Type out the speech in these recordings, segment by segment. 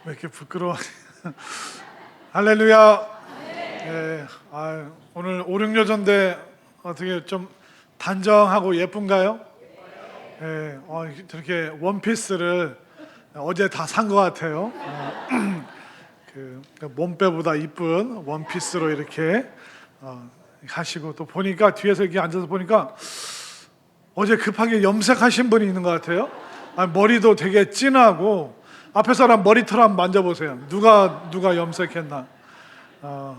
왜 이렇게 부끄러워? 할렐루야. 네, 오늘 5, 6년 전인데 어떻게 좀 단정하고 예쁜가요? 네, 이렇게 원피스를 어제 다 산 것 같아요. 그 몸빼보다 이쁜 원피스로 이렇게 하시고, 또 보니까 뒤에서 이렇게 앉아서 보니까 어제 급하게 염색하신 분이 있는 것 같아요. 머리도 되게 진하고, 앞에 사람 머리털 한번 만져보세요. 누가 염색했나?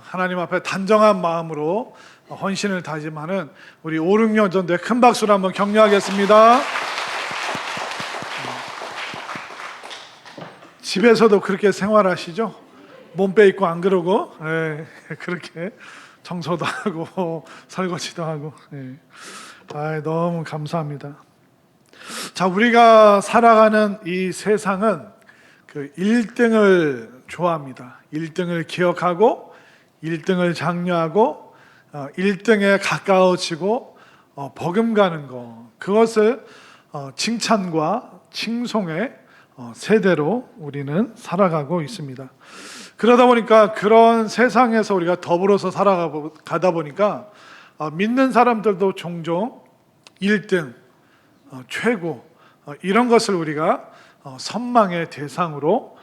하나님 앞에 단정한 마음으로 헌신을 다짐하는 우리 5, 6년 전대 큰 박수로 한번 격려하겠습니다. 집에서도 그렇게 생활하시죠? 몸빼 입고 안 그러고, 그렇게 청소도 하고 설거지도 하고. 너무 감사합니다. 자, 우리가 살아가는 이 세상은 그 1등을 좋아합니다. 1등을 기억하고 1등을 장려하고 1등에 가까워지고 버금가는 것, 그것을 칭찬과 칭송의 세대로 우리는 살아가고 있습니다. 그러다 보니까 그런 세상에서 우리가 더불어서 살아가다 보니까 믿는 사람들도 종종 1등, 최고, 이런 것을 우리가 선망의 대상으로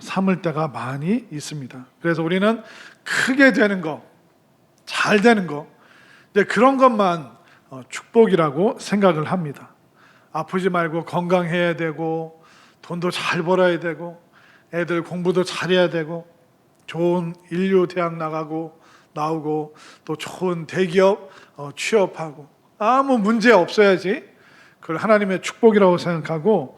삼을 때가 많이 있습니다. 그래서 우리는 크게 되는 거, 잘 되는 거, 그런 것만 축복이라고 생각을 합니다. 아프지 말고 건강해야 되고, 돈도 잘 벌어야 되고, 애들 공부도 잘해야 되고, 좋은 인류 대학 나오고, 또 좋은 대기업 취업하고, 아무 문제 없어야지 그걸 하나님의 축복이라고 생각하고,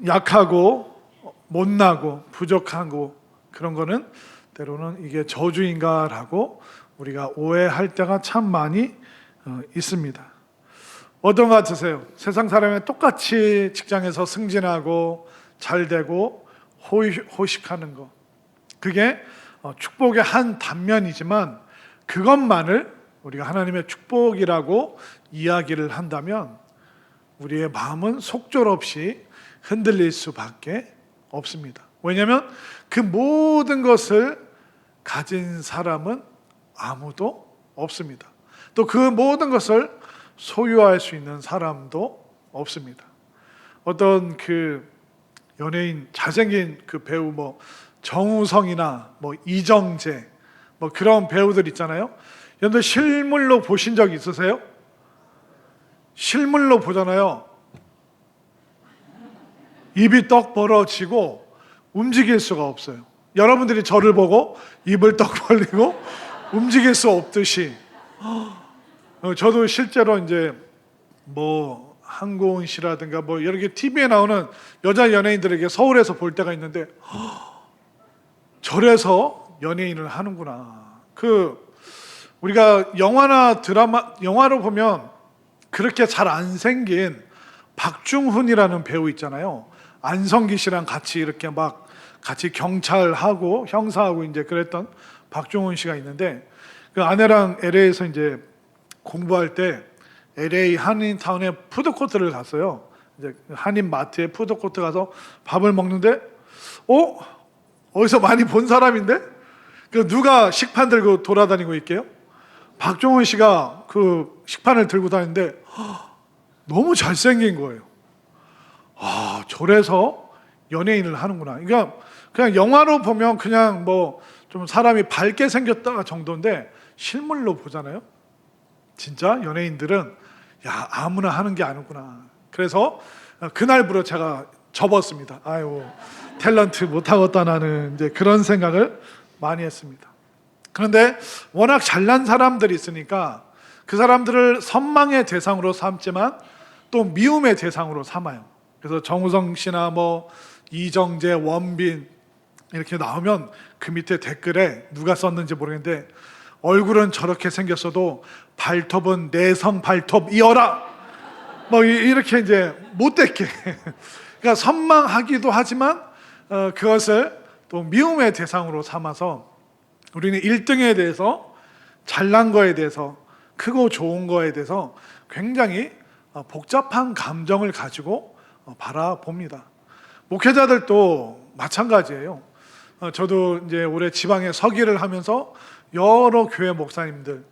약하고 못나고 부족하고 그런 거는 때로는 이게 저주인가라고 우리가 오해할 때가 참 많이 있습니다. 어떤 것 같으세요? 세상 사람이 똑같이 직장에서 승진하고 잘되고 호식하는 거, 그게 축복의 한 단면이지만, 그것만을 우리가 하나님의 축복이라고 이야기를 한다면 우리의 마음은 속절없이 흔들릴 수밖에 없습니다. 왜냐하면 그 모든 것을 가진 사람은 아무도 없습니다. 또 그 모든 것을 소유할 수 있는 사람도 없습니다. 어떤 그 연예인, 잘생긴 그 배우 정우성이나 이정재 그런 배우들 있잖아요. 여러분들 실물로 보신 적 있으세요? 실물로 보잖아요. 입이 떡 벌어지고 움직일 수가 없어요. 여러분들이 저를 보고 입을 떡 벌리고 움직일 수 없듯이, 저도 실제로 이제 한고은 씨라든가 여러 개 TV에 나오는 여자 연예인들에게 서울에서 볼 때가 있는데, 저래서 연예인을 하는구나. 우리가 영화나 드라마, 영화로 보면 그렇게 잘 안 생긴 박중훈이라는 배우 있잖아요. 안성기 씨랑 같이 이렇게 같이 경찰하고 형사하고 이제 그랬던 박중훈 씨가 있는데, 그 아내랑 LA에서 이제 공부할 때 LA 한인타운에 푸드코트를 갔어요. 이제 한인 마트에 푸드코트 가서 밥을 먹는데, 어디서 많이 본 사람인데? 누가 식판 들고 돌아다니고 있게요? 박중훈 씨가 그 식판을 들고 다니는데 너무 잘생긴 거예요. 저래서 연예인을 하는구나. 그러니까 그냥 영화로 보면 그냥 좀 사람이 밝게 생겼다 정도인데, 실물로 보잖아요. 진짜 연예인들은 아무나 하는 게 아니구나. 그래서 그날부로 제가 접었습니다. 탤런트 못하겠다 나는, 이제 그런 생각을 많이 했습니다. 그런데 워낙 잘난 사람들이 있으니까 그 사람들을 선망의 대상으로 삼지만 또 미움의 대상으로 삼아요. 그래서 정우성 씨나 이정재, 원빈 이렇게 나오면 그 밑에 댓글에 누가 썼는지 모르겠는데, 얼굴은 저렇게 생겼어도 발톱은 내성 발톱이어라, 이렇게 이제 못되게 그러니까 선망하기도 하지만 그것을 또 미움의 대상으로 삼아서 우리는 1등에 대해서, 잘난 거에 대해서, 크고 좋은 거에 대해서 굉장히 복잡한 감정을 가지고 바라봅니다. 목회자들도 마찬가지예요. 저도 이제 올해 지방에 서기를 하면서 여러 교회 목사님들,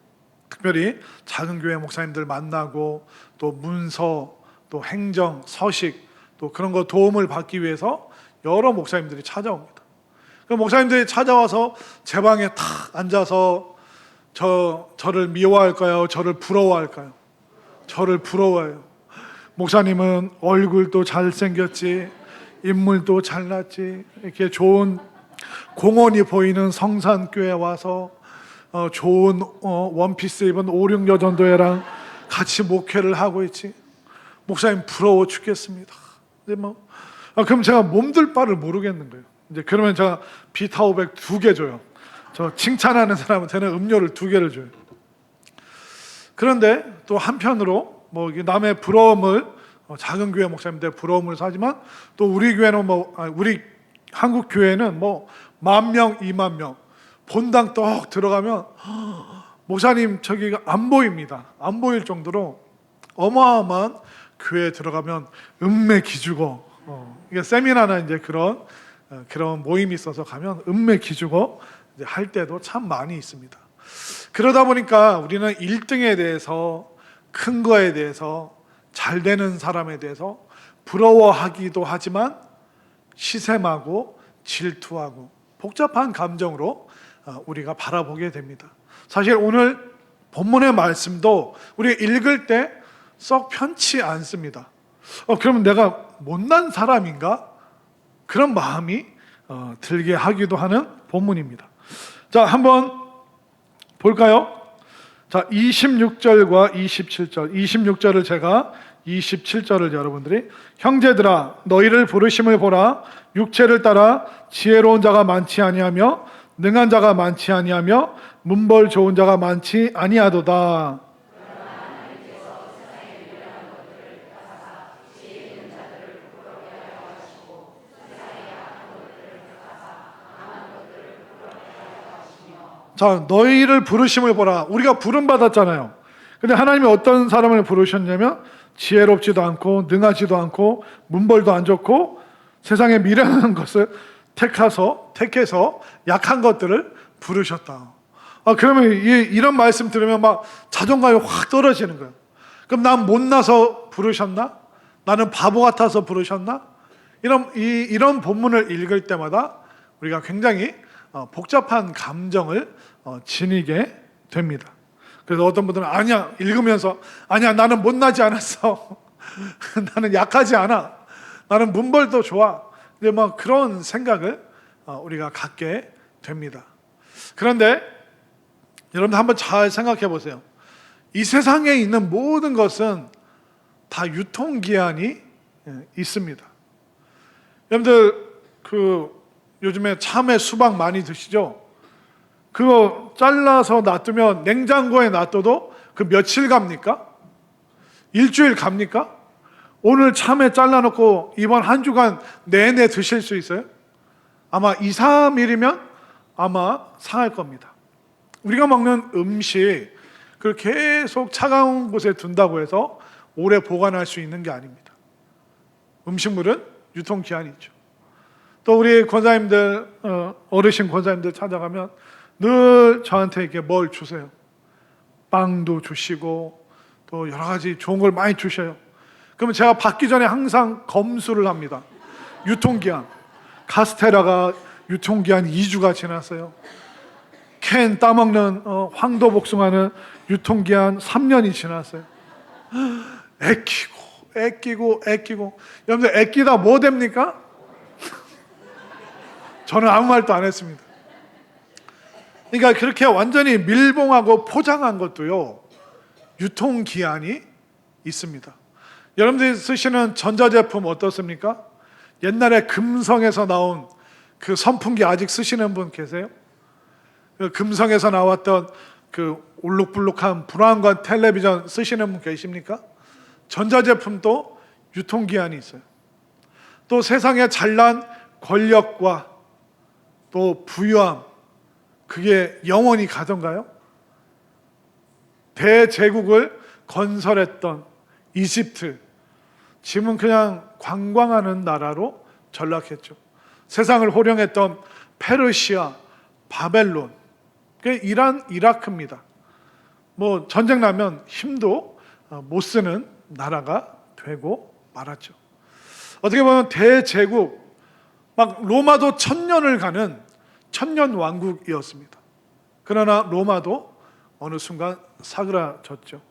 특별히 작은 교회 목사님들 만나고 또 문서, 또 행정, 서식, 또 그런 거 도움을 받기 위해서 여러 목사님들이 찾아옵니다. 그 목사님들이 찾아와서 제 방에 탁 앉아서 저를 미워할까요? 저를 부러워할까요? 저를 부러워해요. 목사님은 얼굴도 잘생겼지, 인물도 잘났지, 이렇게 좋은 공원이 보이는 성산교회 와서 좋은 원피스 입은 5, 6여전도회랑 같이 목회를 하고 있지. 목사님 부러워 죽겠습니다. 이제 그럼 제가 몸둘 바를 모르겠는 거예요. 이제 그러면 제가 비타오백 2개 줘요. 저 칭찬하는 사람한테는 음료를 2개를 줘요. 그런데 또 한편으로 남의 부러움을, 작은 교회 목사님들 부러움을 사지만 또 우리 교회는 우리 한국 교회는 10,000명, 20,000명 본당 떡 들어가면 목사님 저기가 안 보입니다. 안 보일 정도로 어마어마한 교회에 들어가면 음매 기주고, 이게 세미나나 이제 그런 모임이 있어서 가면 음매 기주고 할 때도 참 많이 있습니다. 그러다 보니까 우리는 1등에 대해서, 큰 거에 대해서, 잘 되는 사람에 대해서 부러워하기도 하지만 시샘하고 질투하고 복잡한 감정으로 우리가 바라보게 됩니다. 사실 오늘 본문의 말씀도 우리가 읽을 때 썩 편치 않습니다. 그러면 내가 못난 사람인가? 그런 마음이 들게 하기도 하는 본문입니다. 자, 한번 볼까요? 자, 26절과 27절. 26절을 제가, 27절을 여러분들이, 형제들아 너희를 부르심을 보라. 육체를 따라 지혜로운 자가 많지 아니하며 능한 자가 많지 아니하며 문벌 좋은 자가 많지 아니하도다. 자, 너희를 부르심을 보라. 우리가 부름 받았잖아요. 근데 하나님이 어떤 사람을 부르셨냐면 지혜롭지도 않고 능하지도 않고 문벌도 안 좋고 세상에 미련한 것을 택해서 약한 것들을 부르셨다. 그러면 이런 말씀 들으면 막 자존감이 확 떨어지는 거예요. 그럼 난 못나서 부르셨나? 나는 바보 같아서 부르셨나? 이런 본문을 읽을 때마다 우리가 굉장히 복잡한 감정을 지니게 됩니다. 그래서 어떤 분들은 아니야, 읽으면서 아니야, 나는 못나지 않았어. 나는 약하지 않아. 나는 문벌도 좋아. 이제 그런 생각을 우리가 갖게 됩니다. 그런데 여러분들 한번 잘 생각해 보세요. 이 세상에 있는 모든 것은 다 유통기한이 있습니다. 여러분들 요즘에 참외 수박 많이 드시죠? 그거 잘라서 놔두면 냉장고에 놔둬도 그 며칠 갑니까? 일주일 갑니까? 오늘 참외 잘라놓고 이번 한 주간 내내 드실 수 있어요? 아마 2, 3일이면 아마 상할 겁니다. 우리가 먹는 음식, 그걸 계속 차가운 곳에 둔다고 해서 오래 보관할 수 있는 게 아닙니다. 음식물은 유통기한이 있죠. 또 우리 권사님들, 어르신 권사님들 찾아가면 늘 저한테 이렇게 뭘 주세요. 빵도 주시고 또 여러 가지 좋은 걸 많이 주셔요. 그러면 제가 받기 전에 항상 검수를 합니다. 유통기한. 카스테라가 유통기한 2주가 지났어요. 캔 따먹는 황도복숭아는 유통기한 3년이 지났어요. 애끼고 여러분들 애끼다 뭐 됩니까? 저는 아무 말도 안 했습니다. 그러니까 그렇게 완전히 밀봉하고 포장한 것도요, 유통기한이 있습니다. 여러분들이 쓰시는 전자제품 어떻습니까? 옛날에 금성에서 나온 그 선풍기 아직 쓰시는 분 계세요? 그 금성에서 나왔던 그 울룩불룩한 브라운관 텔레비전 쓰시는 분 계십니까? 전자제품도 유통기한이 있어요. 또 세상에 잘난 권력과 또 부유함, 그게 영원히 가던가요? 대제국을 건설했던 이집트, 지금은 그냥 관광하는 나라로 전락했죠. 세상을 호령했던 페르시아, 바벨론, 이란, 이라크입니다. 뭐 전쟁 나면 힘도 못 쓰는 나라가 되고 말았죠. 어떻게 보면 대제국, 막 로마도 1000년을 가는 천년 왕국이었습니다. 그러나 로마도 어느 순간 사그라졌죠.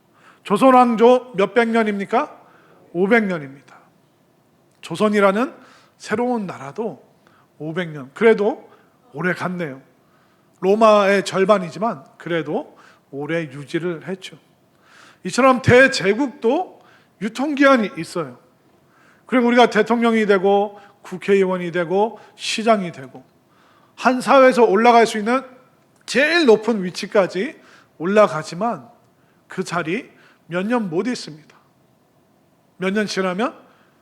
조선 왕조 몇백 년입니까? 500년입니다. 조선이라는 새로운 나라도 500년. 그래도 오래 갔네요. 로마의 절반이지만 그래도 오래 유지를 했죠. 이처럼 대제국도 유통기한이 있어요. 그리고 우리가 대통령이 되고 국회의원이 되고 시장이 되고 한 사회에서 올라갈 수 있는 제일 높은 위치까지 올라가지만 그 자리 몇 년 못 있습니다. 몇 년 지나면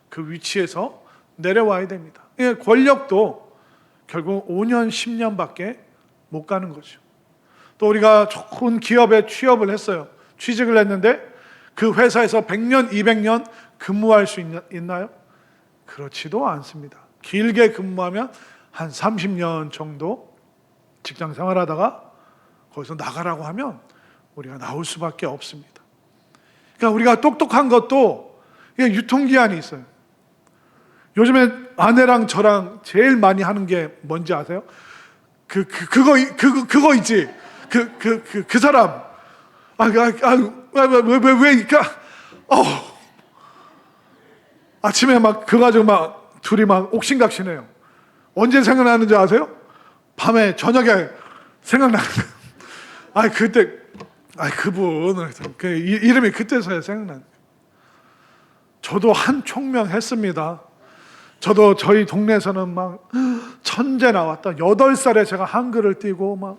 그 위치에서 내려와야 됩니다. 권력도 결국 5년, 10년밖에 못 가는 거죠. 또 우리가 좋은 기업에 취업을 했어요. 취직을 했는데 그 회사에서 100년, 200년 근무할 수 있나요? 그렇지도 않습니다. 길게 근무하면 한 30년 정도 직장 생활하다가 거기서 나가라고 하면 우리가 나올 수밖에 없습니다. 그러니까 우리가 똑똑한 것도 유통기한이 있어요. 요즘에 아내랑 저랑 제일 많이 하는 게 뭔지 아세요? 그거 있지. 그 사람. 아침에 막 그거 가지고 막 둘이 막 옥신각신해요. 언제 생각나는지 아세요? 밤에 저녁에 생각나는. 그때 그분 이름이 그때서야 생각나는. 저도 한 총명 했습니다. 저도 저희 동네에서는 막 천재 나왔다. 8살에 제가 한글을 띄고 막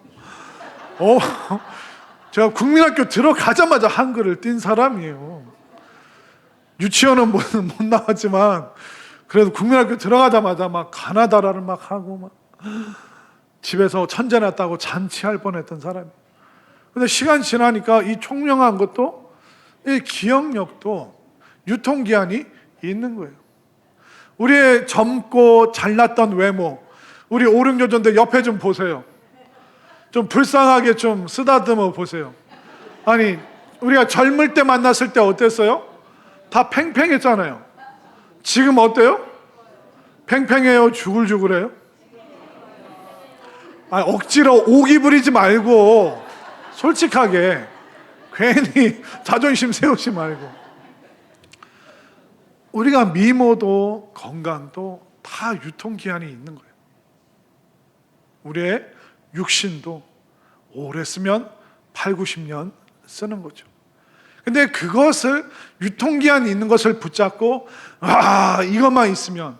제가 국민학교 들어가자마자 한글을 띈 사람이에요. 유치원은 못 나왔지만 그래도 국민학교 들어가자마자 막 가나다라를 막 하고 막 집에서 천재 났다고 잔치할 뻔했던 사람이에요. 근데 시간 지나니까 이 총명한 것도 이 기억력도 유통기한이 있는 거예요. 우리의 젊고 잘났던 외모, 우리 오륙여전대 옆에 좀 보세요. 좀 불쌍하게 좀 쓰다듬어 보세요. 아니 우리가 젊을 때 만났을 때 어땠어요? 다 팽팽했잖아요. 지금 어때요? 팽팽해요? 주글주글해요? 억지로 오기 부리지 말고 솔직하게 괜히 자존심 세우지 말고. 우리가 미모도 건강도 다 유통기한이 있는 거예요. 우리의 육신도 오래 쓰면 8, 90년 쓰는 거죠. 근데 그것을 유통기한이 있는 것을 붙잡고 이것만 있으면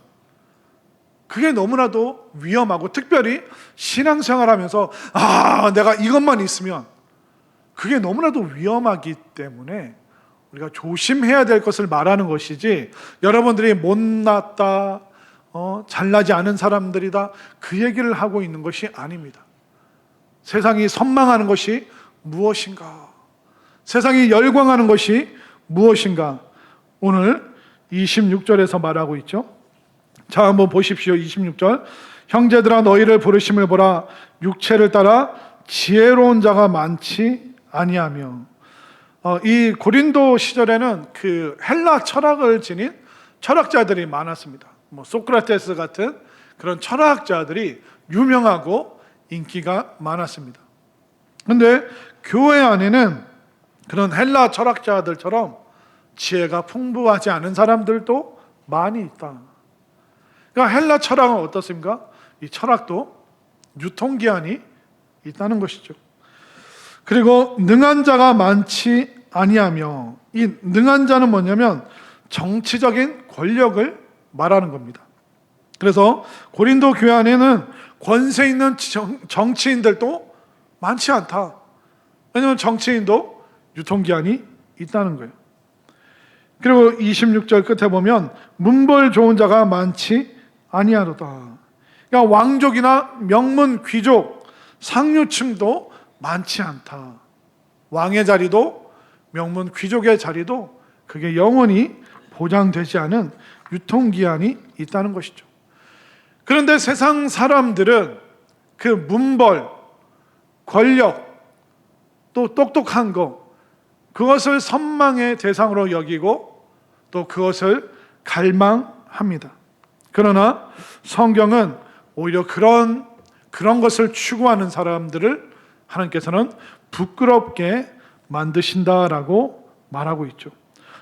그게 너무나도 위험하고, 특별히 신앙생활하면서 내가 이것만 있으면 그게 너무나도 위험하기 때문에 우리가 조심해야 될 것을 말하는 것이지, 여러분들이 못났다, 잘나지 않은 사람들이다, 그 얘기를 하고 있는 것이 아닙니다. 세상이 선망하는 것이 무엇인가? 세상이 열광하는 것이 무엇인가? 오늘 26절에서 말하고 있죠. 자, 한번 보십시오. 26절. 형제들아 너희를 부르심을 보라. 육체를 따라 지혜로운 자가 많지 아니하며. 이 고린도 시절에는 그 헬라 철학을 지닌 철학자들이 많았습니다. 소크라테스 같은 그런 철학자들이 유명하고 인기가 많았습니다. 그런데 교회 안에는 그런 헬라 철학자들처럼 지혜가 풍부하지 않은 사람들도 많이 있다. 그러니까 헬라 철학은 어떻습니까? 이 철학도 유통기한이 있다는 것이죠. 그리고 능한 자가 많지 아니하며, 이 능한 자는 뭐냐면 정치적인 권력을 말하는 겁니다. 그래서 고린도 교회 안에는 권세 있는 정치인들도 많지 않다. 왜냐하면 정치인도 유통기한이 있다는 거예요. 그리고 26절 끝에 보면 문벌 좋은 자가 많지 아니하로다. 그러니까 왕족이나 명문 귀족, 상류층도 많지 않다. 왕의 자리도 명문 귀족의 자리도 그게 영원히 보장되지 않은 유통기한이 있다는 것이죠. 그런데 세상 사람들은 그 문벌, 권력, 또 똑똑한 거, 그것을 선망의 대상으로 여기고 또 그것을 갈망합니다. 그러나 성경은 오히려 그런 것을 추구하는 사람들을 하나님께서는 부끄럽게 만드신다라고 말하고 있죠.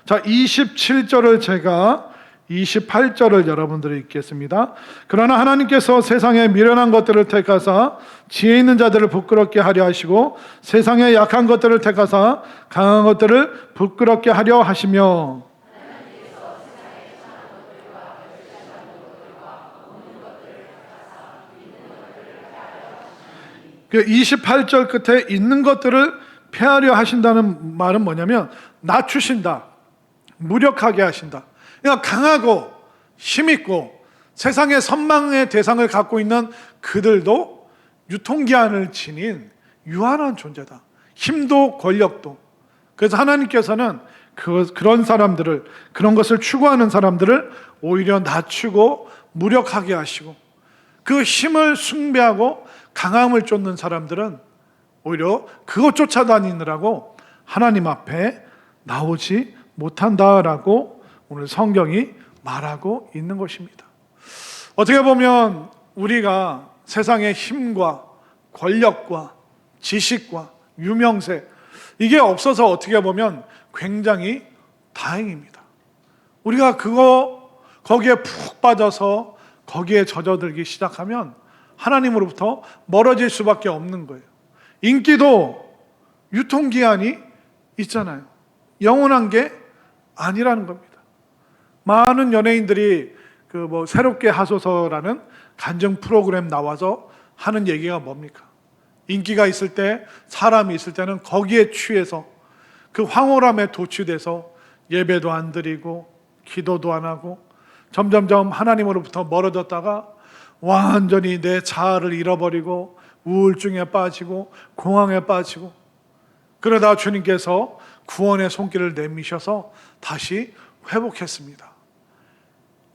자, 27절을 제가 28절을 여러분들이 읽겠습니다. 그러나 하나님께서 세상의 미련한 것들을 택하사 지혜 있는 자들을 부끄럽게 하려 하시고 세상의 약한 것들을 택하사 강한 것들을 부끄럽게 하려 하시며, 그 28절 끝에 있는 것들을 폐하려 하신다는 말은 뭐냐면 낮추신다, 무력하게 하신다. 그러니까 강하고 힘있고 세상의 선망의 대상을 갖고 있는 그들도 유통기한을 지닌 유한한 존재다. 힘도 권력도. 그래서 하나님께서는 그런 사람들을, 그런 것을 추구하는 사람들을 오히려 낮추고 무력하게 하시고, 그 힘을 숭배하고 강함을 쫓는 사람들은 오히려 그것 쫓아다니느라고 하나님 앞에 나오지 못한다라고 오늘 성경이 말하고 있는 것입니다. 어떻게 보면 우리가 세상의 힘과 권력과 지식과 유명세, 이게 없어서 어떻게 보면 굉장히 다행입니다. 우리가 거기에 푹 빠져서 거기에 젖어들기 시작하면 하나님으로부터 멀어질 수밖에 없는 거예요. 인기도 유통기한이 있잖아요. 영원한 게 아니라는 겁니다. 많은 연예인들이 새롭게 하소서라는 간증 프로그램 나와서 하는 얘기가 뭡니까? 인기가 있을 때, 사람이 있을 때는 거기에 취해서 그 황홀함에 도취돼서 예배도 안 드리고 기도도 안 하고 점점점 하나님으로부터 멀어졌다가 완전히 내 자아를 잃어버리고 우울증에 빠지고 공황에 빠지고, 그러다 주님께서 구원의 손길을 내미셔서 다시 회복했습니다.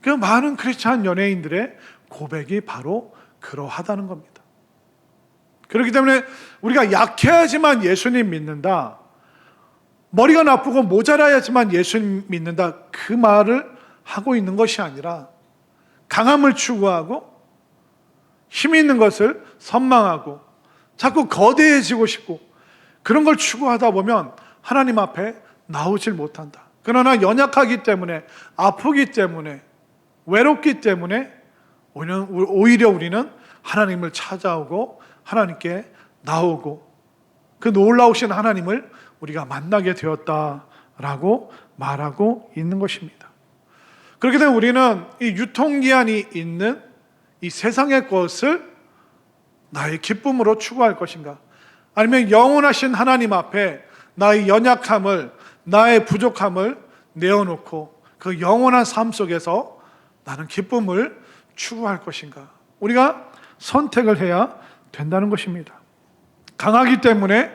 그 많은 크리스찬 연예인들의 고백이 바로 그러하다는 겁니다. 그렇기 때문에 우리가 약해야지만 예수님 믿는다, 머리가 나쁘고 모자라야지만 예수님 믿는다, 그 말을 하고 있는 것이 아니라 강함을 추구하고 힘 있는 것을 선망하고 자꾸 거대해지고 싶고 그런 걸 추구하다 보면 하나님 앞에 나오질 못한다. 그러나 연약하기 때문에, 아프기 때문에, 외롭기 때문에 오히려 우리는 하나님을 찾아오고 하나님께 나오고 그 놀라우신 하나님을 우리가 만나게 되었다라고 말하고 있는 것입니다. 그렇기 때문에 우리는 이 유통기한이 있는 이 세상의 것을 나의 기쁨으로 추구할 것인가, 아니면 영원하신 하나님 앞에 나의 연약함을, 나의 부족함을 내어놓고 그 영원한 삶 속에서 나는 기쁨을 추구할 것인가, 우리가 선택을 해야 된다는 것입니다. 강하기 때문에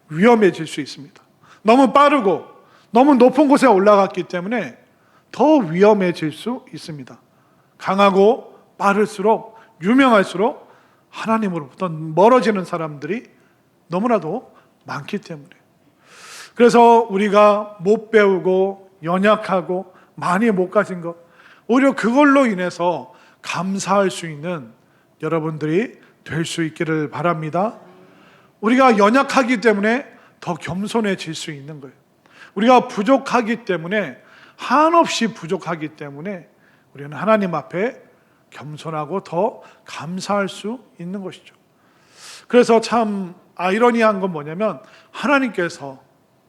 위험해질 수 있습니다. 너무 빠르고 너무 높은 곳에 올라갔기 때문에 더 위험해질 수 있습니다. 강하고 빠를수록, 유명할수록 하나님으로부터 멀어지는 사람들이 너무나도 많기 때문에, 그래서 우리가 못 배우고 연약하고 많이 못 가진 것, 오히려 그걸로 인해서 감사할 수 있는 여러분들이 될 수 있기를 바랍니다. 우리가 연약하기 때문에 더 겸손해질 수 있는 거예요. 우리가 부족하기 때문에, 한없이 부족하기 때문에 우리는 하나님 앞에 겸손하고 더 감사할 수 있는 것이죠. 그래서 참 아이러니한 건 뭐냐면 하나님께서,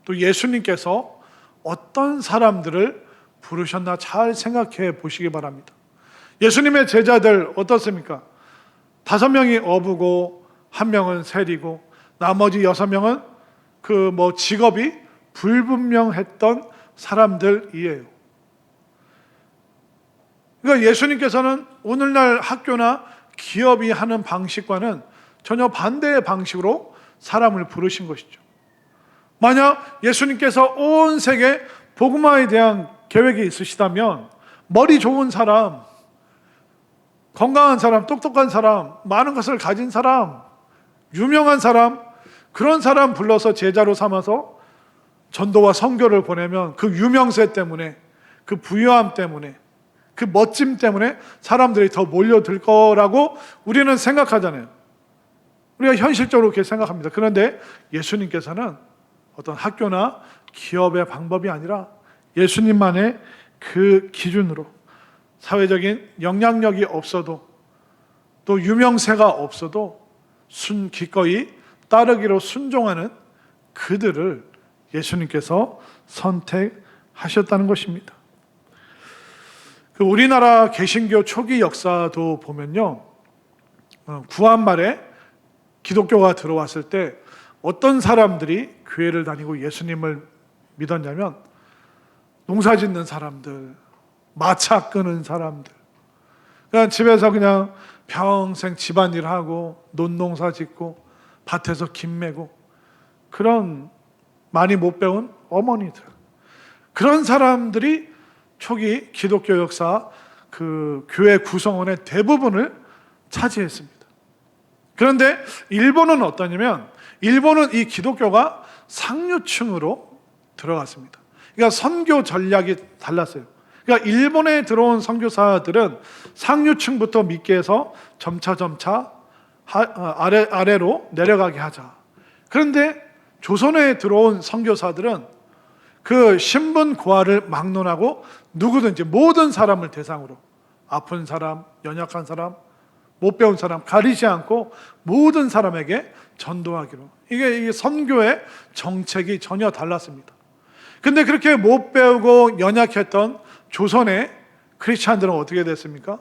또 예수님께서 어떤 사람들을 부르셨나 잘 생각해 보시기 바랍니다. 예수님의 제자들 어떻습니까? 5명이 어부고 1명은 세리고 나머지 6명은 직업이 불분명했던 사람들이에요. 그러니까 예수님께서는 오늘날 학교나 기업이 하는 방식과는 전혀 반대의 방식으로 사람을 부르신 것이죠. 만약 예수님께서 온 세계 복음화에 대한 계획이 있으시다면 머리 좋은 사람, 건강한 사람, 똑똑한 사람, 많은 것을 가진 사람, 유명한 사람, 그런 사람 불러서 제자로 삼아서 전도와 선교를 보내면 그 유명세 때문에, 그 부유함 때문에, 그 멋짐 때문에 사람들이 더 몰려들 거라고 우리는 생각하잖아요. 우리가 현실적으로 그렇게 생각합니다. 그런데 예수님께서는 어떤 학교나 기업의 방법이 아니라 예수님만의 그 기준으로 사회적인 영향력이 없어도 또 유명세가 없어도 기꺼이 따르기로 순종하는 그들을 예수님께서 선택하셨다는 것입니다. 그 우리나라 개신교 초기 역사도 보면요, 구한 말에 기독교가 들어왔을 때 어떤 사람들이 교회를 다니고 예수님을 믿었냐면 농사 짓는 사람들, 마차 끄는 사람들, 그냥 집에서 그냥 평생 집안일 하고 논농사 짓고 밭에서 김 메고 그런 많이 못 배운 어머니들, 그런 사람들이 초기 기독교 역사 그 교회 구성원의 대부분을 차지했습니다. 그런데 일본은 어떠냐면 일본은 이 기독교가 상류층으로 들어갔습니다. 그러니까 선교 전략이 달랐어요. 그러니까 일본에 들어온 선교사들은 상류층부터 믿게 해서 점차 아래로 내려가게 하자. 그런데 조선에 들어온 선교사들은 그 신분 고하를 막론하고 누구든지 모든 사람을 대상으로 아픈 사람, 연약한 사람, 못 배운 사람 가리지 않고 모든 사람에게 전도하기로. 이게 선교의 정책이 전혀 달랐습니다. 근데 그렇게 못 배우고 연약했던 조선의 크리스찬들은 어떻게 됐습니까?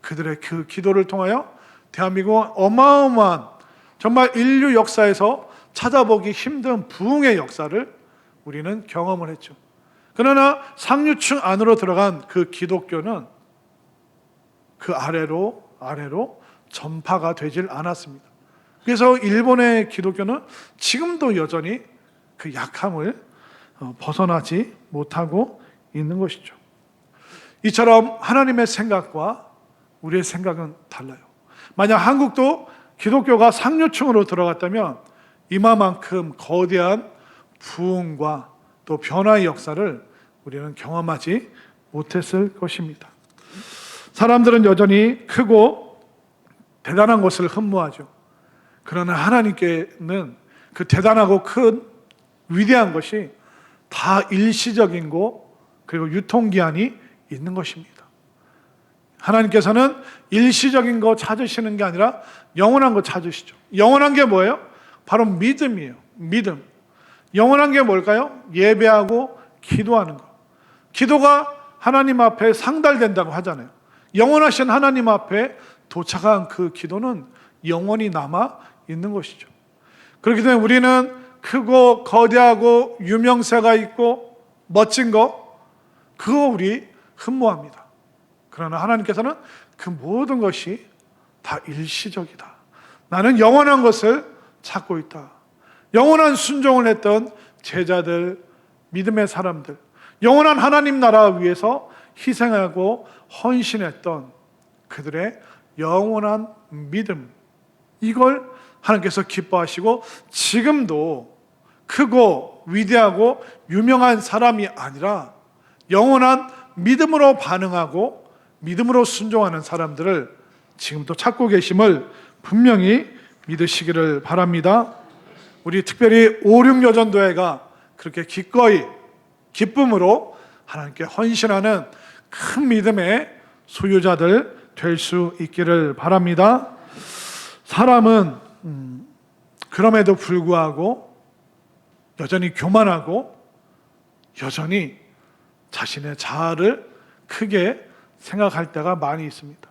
그들의 그 기도를 통하여 대한민국은 어마어마한 정말 인류 역사에서 찾아보기 힘든 부흥의 역사를 우리는 경험을 했죠. 그러나 상류층 안으로 들어간 그 기독교는 그 아래로 전파가 되질 않았습니다. 그래서 일본의 기독교는 지금도 여전히 그 약함을 벗어나지 못하고 있는 것이죠. 이처럼 하나님의 생각과 우리의 생각은 달라요. 만약 한국도 기독교가 상류층으로 들어갔다면 이마만큼 거대한 부흥과 또 변화의 역사를 우리는 경험하지 못했을 것입니다. 사람들은 여전히 크고 대단한 것을 흠모하죠. 그러나 하나님께는 그 대단하고 큰 위대한 것이 다 일시적인 거 그리고 유통기한이 있는 것입니다. 하나님께서는 일시적인 거 찾으시는 게 아니라 영원한 거 찾으시죠. 영원한 게 뭐예요? 바로 믿음이에요. 믿음. 영원한 게 뭘까요? 예배하고 기도하는 거. 기도가 하나님 앞에 상달된다고 하잖아요. 영원하신 하나님 앞에 도착한 그 기도는 영원히 남아 있는 것이죠. 그렇기 때문에 우리는 크고 거대하고 유명세가 있고 멋진 거, 그거 우리 흠모합니다. 그러나 하나님께서는 그 모든 것이 다 일시적이다. 나는 영원한 것을 찾고 있다. 영원한 순종을 했던 제자들, 믿음의 사람들, 영원한 하나님 나라 위해서 희생하고 헌신했던 그들의 영원한 믿음, 이걸 하나님께서 기뻐하시고 지금도 크고 위대하고 유명한 사람이 아니라 영원한 믿음으로 반응하고 믿음으로 순종하는 사람들을 지금도 찾고 계심을 분명히 믿으시기를 바랍니다. 우리 특별히 5.16여전도회가 그렇게 기꺼이 기쁨으로 하나님께 헌신하는 큰 믿음의 소유자들 될 수 있기를 바랍니다. 사람은 그럼에도 불구하고 여전히 교만하고 여전히 자신의 자아를 크게 생각할 때가 많이 있습니다.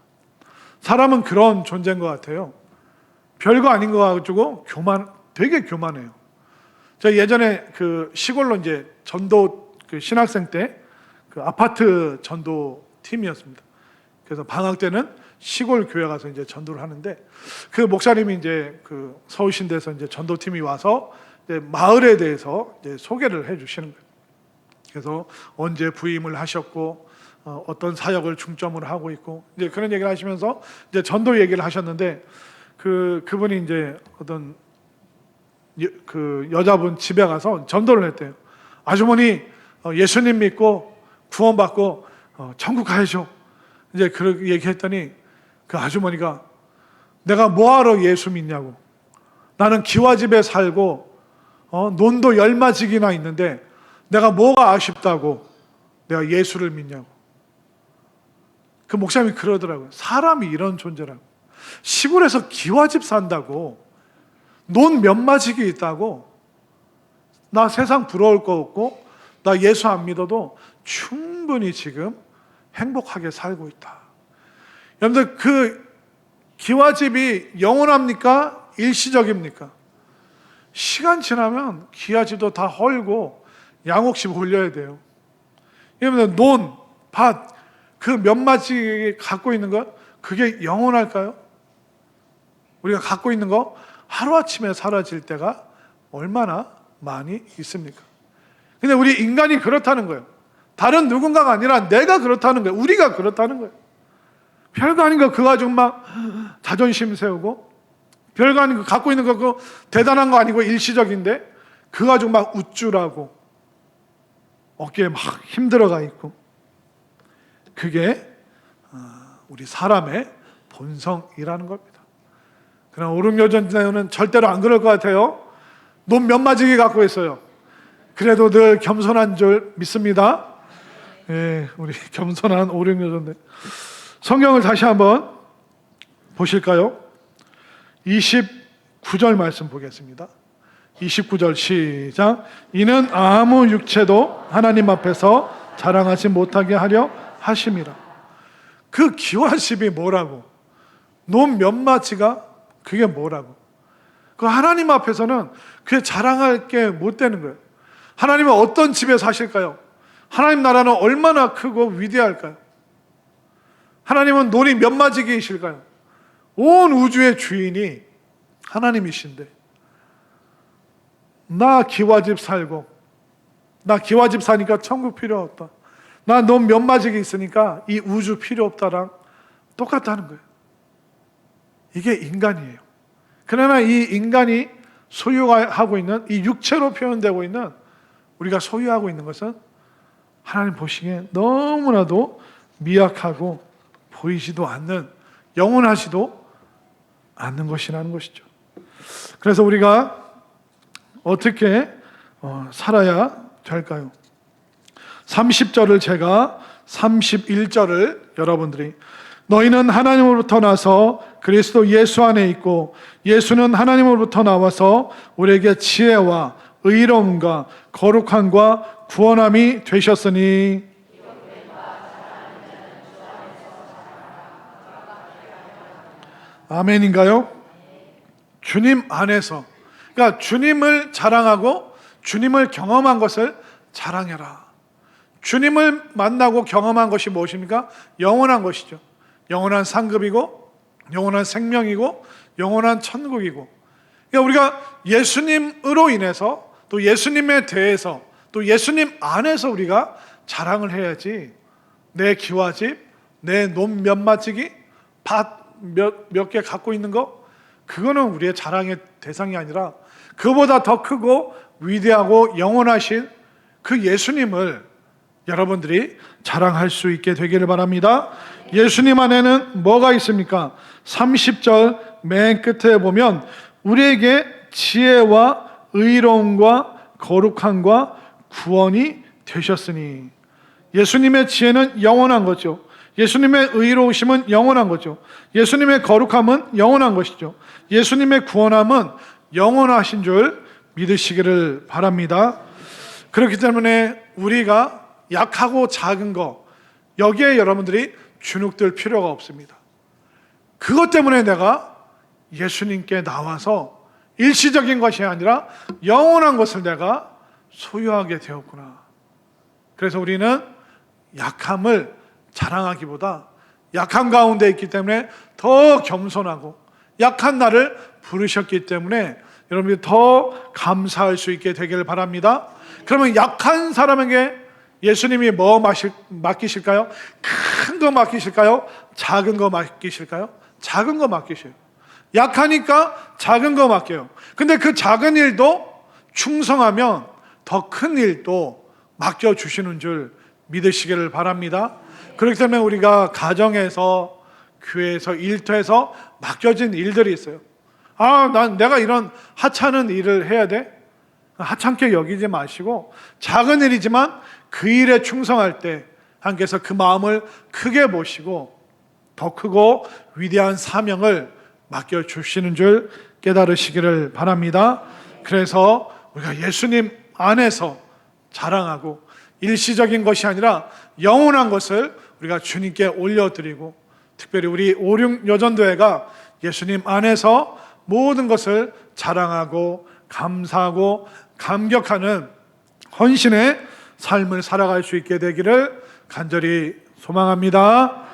사람은 그런 존재인 것 같아요. 별거 아닌 거 가지고 되게 교만해요. 제가 예전에 그 시골로 이제 전도 그 신학생 때 그 아파트 전도 팀이었습니다. 그래서 방학 때는 시골 교회 가서 이제 전도를 하는데 그 목사님이 이제 그 서울신대에서 이제 전도팀이 와서 이제 마을에 대해서 이제 소개를 해주시는 거예요. 그래서 언제 부임을 하셨고 어떤 사역을 중점으로 하고 있고, 이제 그런 얘기를 하시면서 이제 전도 얘기를 하셨는데, 그분이 이제 어떤 그 여자분 집에 가서 전도를 했대요. 아주머니, 예수님 믿고 구원받고 천국 가야죠. 이제 그렇게 얘기했더니 그 아주머니가, 내가 뭐하러 예수 믿냐고, 나는 기와집에 살고 논도 10마직이나 있는데 내가 뭐가 아쉽다고 내가 예수를 믿냐고. 그 목사님이 그러더라고요. 사람이 이런 존재라고. 시골에서 기와집 산다고, 논 몇 마직이 있다고, 나 세상 부러울 거 없고 나 예수 안 믿어도 충분히 지금 행복하게 살고 있다. 여러분들, 그 기와집이 영원합니까? 일시적입니까? 시간 지나면 기와집도 다 헐고 양옥집 올려야 돼요. 여러분들, 논, 밭, 그 몇 마디 갖고 있는 것, 그게 영원할까요? 우리가 갖고 있는 거 하루아침에 사라질 때가 얼마나 많이 있습니까? 근데 우리 인간이 그렇다는 거예요. 다른 누군가가 아니라 내가 그렇다는 거예요. 우리가 그렇다는 거예요. 별거 아닌 거 그거 가지고 막 자존심 세우고, 별거 아닌 거 갖고 있는 거 그거 대단한 거 아니고 일시적인데 그거 가지고 막 우쭐하고 어깨에 막 힘들어가 있고, 그게 우리 사람의 본성이라는 겁니다. 그러나 오륙여전자는 절대로 안 그럴 것 같아요. 논 몇 마지기 갖고 있어요. 그래도 늘 겸손한 줄 믿습니다. 예, 우리 겸손한 오륙여전대. 성경을 다시 한번 보실까요? 29절 말씀 보겠습니다. 29절 시작. 이는 아무 육체도 하나님 앞에서 자랑하지 못하게 하려 하심이라. 그 기와집이 뭐라고? 논 몇 마치가 그게 뭐라고? 그 하나님 앞에서는 그게 자랑할 게 못 되는 거예요. 하나님은 어떤 집에 사실까요? 하나님 나라는 얼마나 크고 위대할까요? 하나님은 논이 몇 마지기이실까요? 온 우주의 주인이 하나님이신데, 나 기와집 살고, 나 기와집 사니까 천국 필요 없다, 나 논 몇 마지기 있으니까 이 우주 필요 없다랑 똑같다는 거예요. 이게 인간이에요. 그러나 이 인간이 소유하고 있는, 이 육체로 표현되고 있는, 우리가 소유하고 있는 것은 하나님 보시기에 너무나도 미약하고 보이지도 않는, 영원하지도 않는 것이라는 것이죠. 그래서 우리가 어떻게 살아야 될까요? 30절을 제가 31절을 여러분들이, 너희는 하나님으로부터 나서 그리스도 예수 안에 있고 예수는 하나님으로부터 나와서 우리에게 지혜와 의로움과 거룩함과 구원함이 되셨으니. 아멘인가요? 주님 안에서, 그러니까 주님을 자랑하고 주님을 경험한 것을 자랑해라. 주님을 만나고 경험한 것이 무엇입니까? 영원한 것이죠. 영원한 상급이고 영원한 생명이고 영원한 천국이고, 그러니까 우리가 예수님으로 인해서, 또 예수님에 대해서, 또 예수님 안에서 우리가 자랑을 해야지, 내 기와집, 내 논 몇 마지기, 밭 몇 개 갖고 있는 거, 그거는 우리의 자랑의 대상이 아니라 그보다 더 크고 위대하고 영원하신 그 예수님을 여러분들이 자랑할 수 있게 되기를 바랍니다. 예수님 안에는 뭐가 있습니까? 30절 맨 끝에 보면 우리에게 지혜와 의로움과 거룩함과 구원이 되셨으니. 예수님의 지혜는 영원한 거죠. 예수님의 의로우심은 영원한 거죠. 예수님의 거룩함은 영원한 것이죠. 예수님의 구원함은 영원하신 줄 믿으시기를 바랍니다. 그렇기 때문에 우리가 약하고 작은 거, 여기에 여러분들이 주눅들 필요가 없습니다. 그것 때문에 내가 예수님께 나와서 일시적인 것이 아니라 영원한 것을 내가 소유하게 되었구나. 그래서 우리는 약함을 자랑하기보다 약함 가운데 있기 때문에 더 겸손하고, 약한 나를 부르셨기 때문에 여러분들이 더 감사할 수 있게 되기를 바랍니다. 그러면 약한 사람에게 예수님이 뭐 맡기실까요? 큰 거 맡기실까요? 작은 거 맡기실까요? 작은 거 맡기셔요. 약하니까 작은 거 맡겨요. 근데 그 작은 일도 충성하면 더 큰 일도 맡겨주시는 줄 믿으시기를 바랍니다. 그렇기 때문에 우리가 가정에서, 교회에서, 일터에서 맡겨진 일들이 있어요. 내가 이런 하찮은 일을 해야 돼? 하찮게 여기지 마시고 작은 일이지만 그 일에 충성할 때 하나님께서 그 마음을 크게 보시고 더 크고 위대한 사명을 맡겨주시는 줄 깨달으시기를 바랍니다. 그래서 우리가 예수님 안에서 자랑하고 일시적인 것이 아니라 영원한 것을 우리가 주님께 올려드리고, 특별히 우리 5.6 여전도회가 예수님 안에서 모든 것을 자랑하고 감사하고 감격하는 헌신의 삶을 살아갈 수 있게 되기를 간절히 소망합니다.